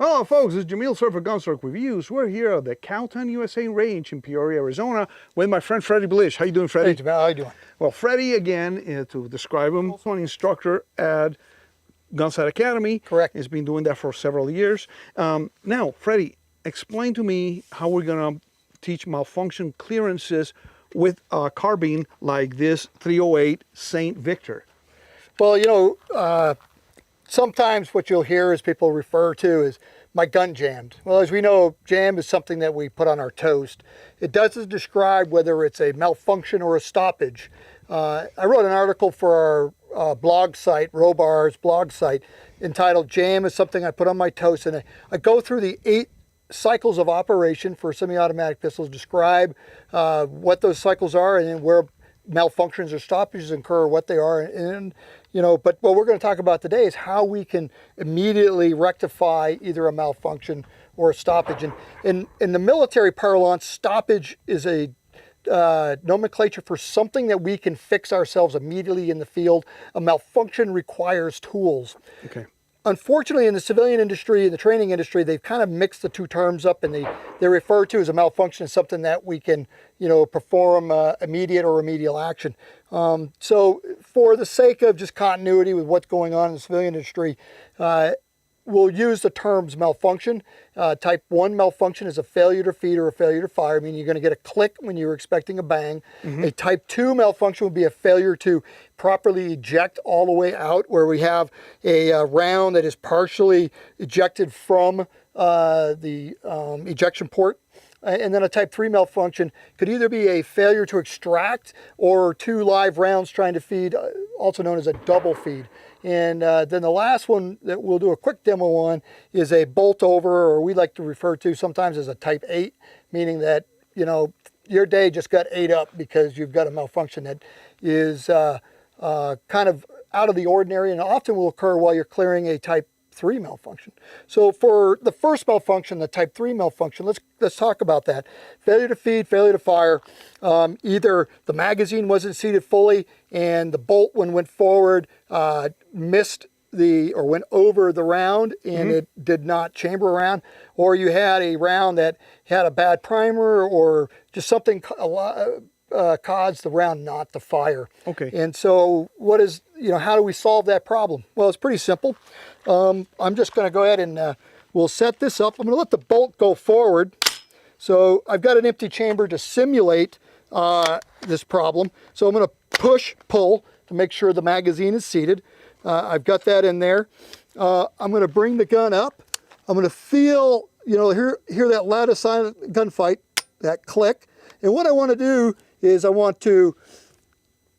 Hello folks, this is Jamil Surfer Gunswork Reviews. We're here at the Cowtown USA Range in Peoria, Arizona with my friend Freddie Blish. How you doing, Freddie? Hey, Jamil, how you doing? Well, Freddie, again, to describe him, also an instructor at Gunsight Academy. Correct. He's been doing that for several years. Now, Freddie, explain to me how we're going to teach malfunction clearances with a carbine like this 308 St. Victor. Well, sometimes what you'll hear is people refer to as my gun jammed. Well, as we know, jam is something that we put on our toast. It doesn't describe whether it's a malfunction or a stoppage. I wrote an article for our blog site, Robar's blog site, entitled Jam is Something I Put on My Toast, and I go through the 8 cycles of operation for semi-automatic pistols, describe what those cycles are and then where malfunctions or stoppages occur, what they are, and but what we're going to talk about today is how we can immediately rectify either a malfunction or a stoppage. And in the military parlance, stoppage is a nomenclature for something that we can fix ourselves immediately in the field. A malfunction requires tools. Okay. Unfortunately, in the civilian industry, in the training industry, they've kind of mixed the two terms up, and they refer to as a malfunction as something that we can, perform immediate or remedial action. So for the sake of just continuity with what's going on in the civilian industry, we'll use the terms malfunction. Type 1 malfunction is a failure to feed or a failure to fire, meaning you're going to get a click when you're expecting a bang. Mm-hmm. A type 2 malfunction would be a failure to properly eject all the way out, where we have a round that is partially ejected from the ejection port. And then a type 3 malfunction could either be a failure to extract or 2 live rounds trying to feed, also known as a double feed. And then the last one that we'll do a quick demo on is a bolt over, or we like to refer to sometimes as a type 8, meaning that, your day just got ate up because you've got a malfunction that is kind of out of the ordinary and often will occur while you're clearing a type 3 malfunction. So for the first malfunction, the type 3 malfunction, let's talk about that. Failure to feed, failure to fire. Either the magazine wasn't seated fully and the bolt, when went forward, missed or went over the round and it did not chamber around, or you had a round that had a bad primer or just something caused the round not to fire. Okay. And so how do we solve that problem? Well, it's pretty simple. I'm just going to go ahead and we'll set this up. I'm going to let the bolt go forward. So I've got an empty chamber to simulate this problem. So I'm going to push, pull to make sure the magazine is seated. I've got that in there. I'm going to bring the gun up. I'm going to feel, hear that loud silent gunfight, that click. And what I want to do is I want to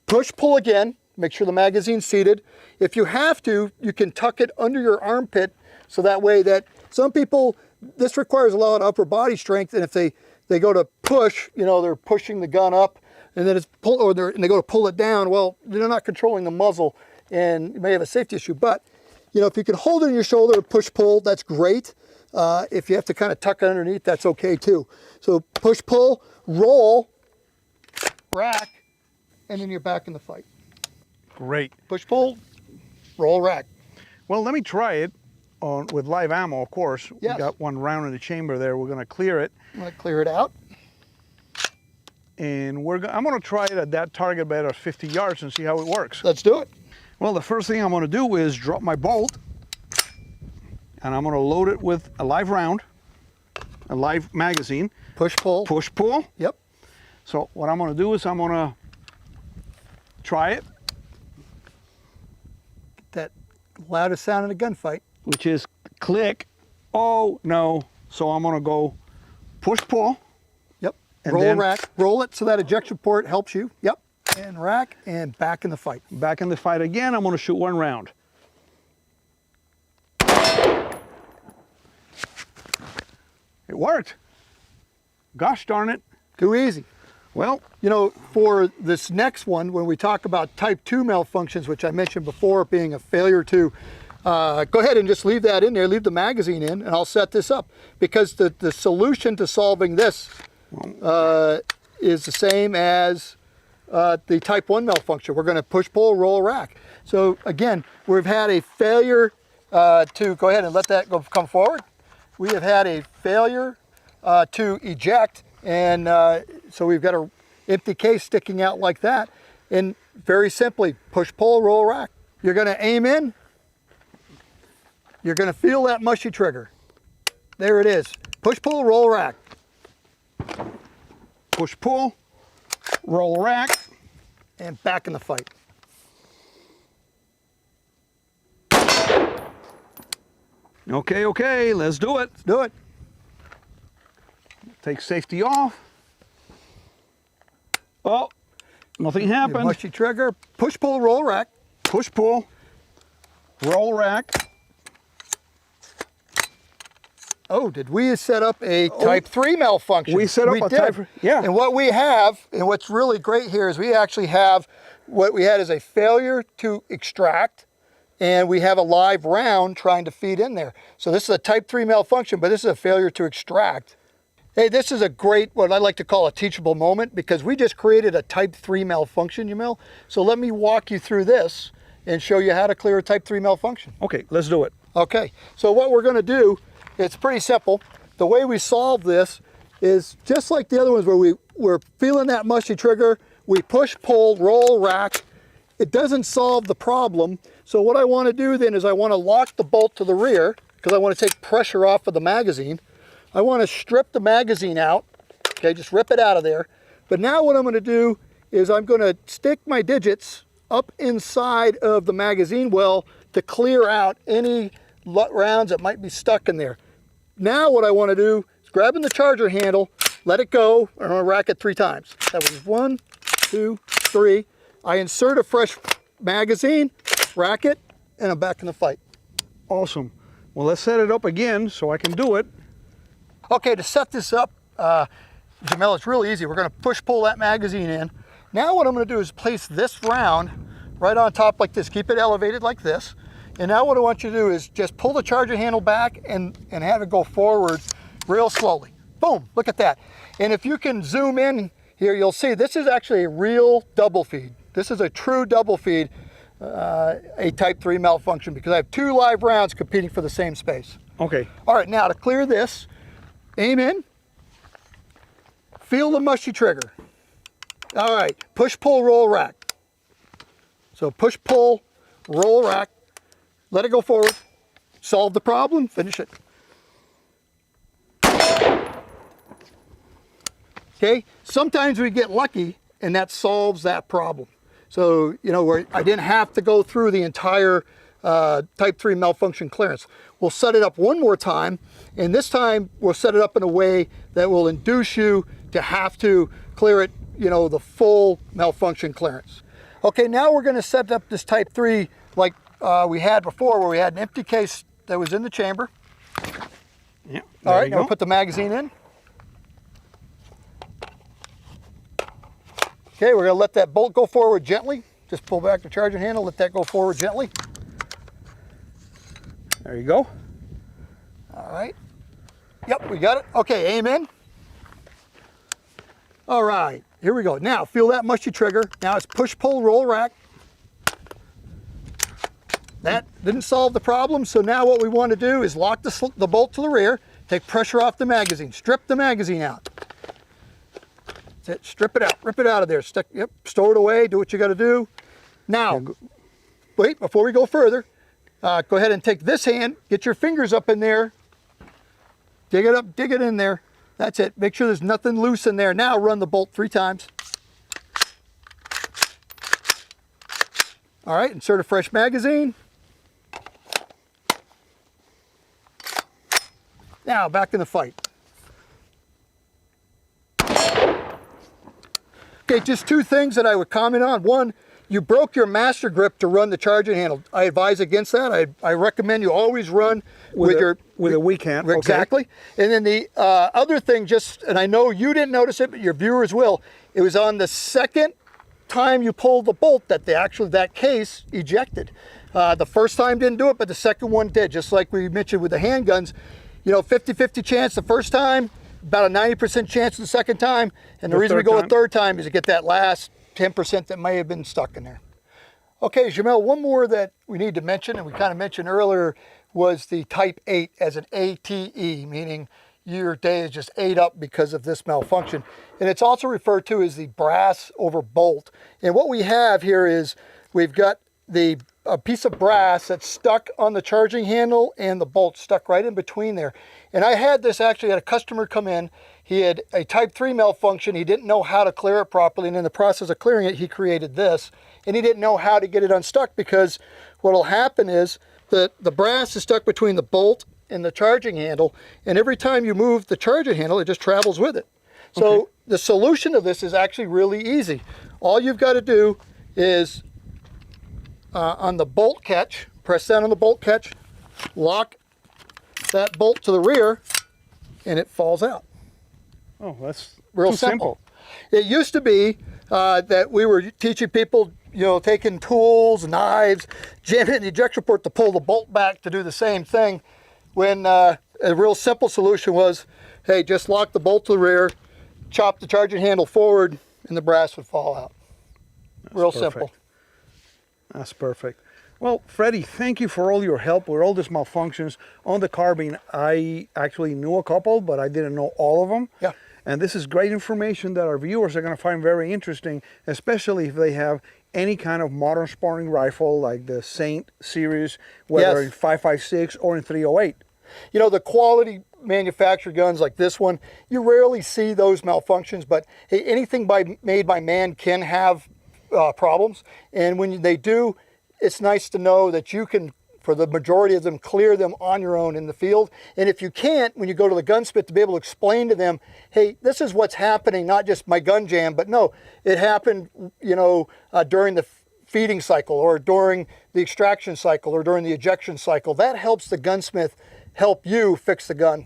push, pull again, make sure the magazine's seated. If you have to, you can tuck it under your armpit, so that way that some people, this requires a lot of upper body strength, and if they go to push, they're pushing the gun up, and then it's and they go to pull it down, well, they're not controlling the muzzle, and you may have a safety issue. But, if you can hold it in your shoulder and push, pull, that's great. If you have to kind of tuck it underneath, that's okay too. So push, pull, roll, rack, and then you're back in the fight. Great. Push, pull, roll, rack. Well, let me try it with live ammo, of course. Yes. We got one round in the chamber there. We're going to clear it. I'm going to clear it out. And I'm going to try it at that target bed at 50 yards and see how it works. Let's do it. Well, the first thing I'm going to do is drop my bolt, and I'm going to load it with a live round, a live magazine. Push, pull. Push, pull. Yep. So what I'm going to do is I'm going to try it. That loudest sound in a gunfight. Which is click. Oh, no. So I'm going to go push, pull. Yep. And roll, rack. Roll it so that ejection port helps you. Yep. And rack, and back in the fight. Back in the fight again. I'm going to shoot one round. It worked. Gosh darn it. Too easy. Well, for this next one, when we talk about type 2 malfunctions, which I mentioned before being a failure to, go ahead and just leave that in there, leave the magazine in, and I'll set this up. Because the solution to solving this is the same as the type 1 malfunction. We're going to push, pull, roll, rack. So again, we've had a failure to go ahead and let that come forward. we have had a failure to eject, and so we've got an empty case sticking out like that. And very simply, push, pull, roll, rack. You're going to aim in. You're going to feel that mushy trigger. There it is. Push, pull, roll, rack. Push, pull, roll, rack. And back in the fight. Okay, okay, let's do it. Let's do it. Take safety off. Oh, nothing Your happened. mushy trigger. Push, pull, roll, rack. Push, pull, roll, rack. Oh, did we set up a type 3 malfunction? We set up a type, yeah. And what we have, and what's really great here is we actually have, what we had is a failure to extract, and we have a live round trying to feed in there. So this is a type 3 malfunction, but this is a failure to extract. Hey, this is a great, what I like to call a teachable moment, because we just created a type 3 malfunction, Jamil. So let me walk you through this and show you how to clear a type 3 malfunction. Okay, let's do it. Okay, so what we're gonna do, it's pretty simple. The way we solve this is just like the other ones where we're feeling that mushy trigger, we push, pull, roll, rack. It doesn't solve the problem. So what I wanna do then is I wanna lock the bolt to the rear because I wanna take pressure off of the magazine. I wanna strip the magazine out, okay, just rip it out of there. But now what I'm gonna do is I'm gonna stick my digits up inside of the magazine well to clear out any rounds that might be stuck in there. Now what I want to do is grabbing the charger handle, let it go, and I'm going to rack it 3 times. That was 1, 2, 3. I insert a fresh magazine, rack it, and I'm back in the fight. Awesome. Well, let's set it up again so I can do it. Okay, to set this up, Jamel, it's really easy. We're going to push pull that magazine in. Now what I'm going to do is place this round right on top like this. Keep it elevated like this. And now what I want you to do is just pull the charger handle back and have it go forward real slowly. Boom, look at that. And if you can zoom in here, you'll see this is actually a real double feed. This is a true double feed, a type 3 malfunction, because I have 2 live rounds competing for the same space. Okay. All right, now to clear this, aim in, feel the mushy trigger. All right, push, pull, roll, rack. So push, pull, roll, rack. Let it go forward, solve the problem, finish it. Okay, sometimes we get lucky and that solves that problem. So, you know, where I didn't have to go through the entire type 3 malfunction clearance. We'll set it up one more time, and this time we'll set it up in a way that will induce you to have to clear it, you know, the full malfunction clearance. Okay, now we're gonna set up this type 3 like we had before, where we had an empty case that was in the chamber. Yeah. All right, now we'll put the magazine in. Okay, we're gonna let that bolt go forward gently. Just pull back the charging handle, let that go forward gently. There you go. All right. Yep, we got it. Okay, aim in. All right, here we go. Now, feel that mushy trigger. Now it's push, pull, roll, rack. That didn't solve the problem, so now what we want to do is lock the bolt to the rear, take pressure off the magazine, strip the magazine out. That's it, strip it out, rip it out of there, yep, stow it away, do what you got to do. Now, wait, before we go further, go ahead and take this hand, get your fingers up in there, dig it up, dig it in there. That's it, make sure there's nothing loose in there. Now run the bolt 3 times. All right, insert a fresh magazine. Now, back in the fight. Okay, just 2 things that I would comment on. One, you broke your master grip to run the charging handle. I advise against that. I recommend you always run with a weak hand. Exactly. Okay. And then the other thing, and I know you didn't notice it, but your viewers will, it was on the second time you pulled the bolt that that case ejected. The first time didn't do it, but the second one did, just like we mentioned with the handguns. You know, 50-50 chance the first time, about a 90% chance the second time, and the reason we go a third time is to get that last 10% that may have been stuck in there. Okay, Jamel, one more that we need to mention, and we kind of mentioned earlier, was the type 8 as an ATE, meaning your day is just ate up because of this malfunction. And it's also referred to as the brass over bolt. And what we have here is we've got a piece of brass that's stuck on the charging handle and the bolt stuck right in between there. And I had a customer come in. He had a type 3 malfunction. He didn't know how to clear it properly. And in the process of clearing it, he created this. And he didn't know how to get it unstuck, because what will happen is that the brass is stuck between the bolt and the charging handle. And every time you move the charging handle, it just travels with it. So Okay. the solution to this is actually really easy. All you've got to do is on the bolt catch, press down on the bolt catch, lock that bolt to the rear, and it falls out. Oh, that's Real too simple. It used to be that we were teaching people, taking tools, knives, jamming it in the ejection port to pull the bolt back to do the same thing, when a real simple solution was, hey, just lock the bolt to the rear, chop the charging handle forward, and the brass would fall out. Real simple. That's perfect. Well, Freddie, thank you for all your help with all these malfunctions on the carbine. I actually knew a couple, but I didn't know all of them. Yeah. And this is great information that our viewers are going to find very interesting, especially if they have any kind of modern sporting rifle like the Saint series, whether Yes. in 5.56 or in 308. The quality manufactured guns like this one, you rarely see those malfunctions, but hey, anything made by man can have problems. And when they do, it's nice to know that you can, for the majority of them, clear them on your own in the field. And if you can't, when you go to the gunsmith, to be able to explain to them, hey, this is what's happening, not just my gun jam, but no, it happened, during the feeding cycle, or during the extraction cycle, or during the ejection cycle. That helps the gunsmith help you fix the gun.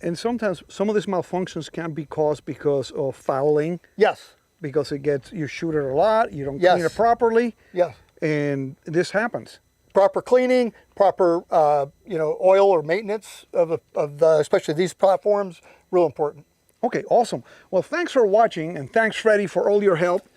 And sometimes some of these malfunctions can be caused because of fouling, Yes. because you shoot it a lot, you don't Yes. clean it properly, Yes. and this happens. Proper cleaning, proper oil or maintenance of especially these platforms, real important. Okay, awesome. Well, thanks for watching, and thanks, Freddie, for all your help.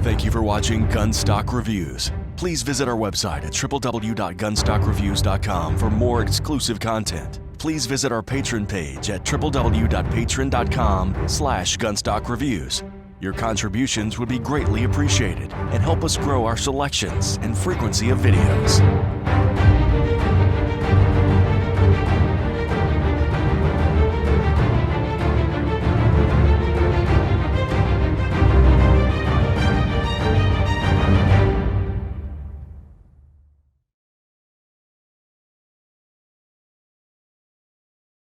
Thank you for watching Gunstock Reviews. Please visit our website at www.gunstockreviews.com for more exclusive content. Please visit our Patreon page at www.patreon.com/gunstockreviews. Your contributions would be greatly appreciated and help us grow our selections and frequency of videos.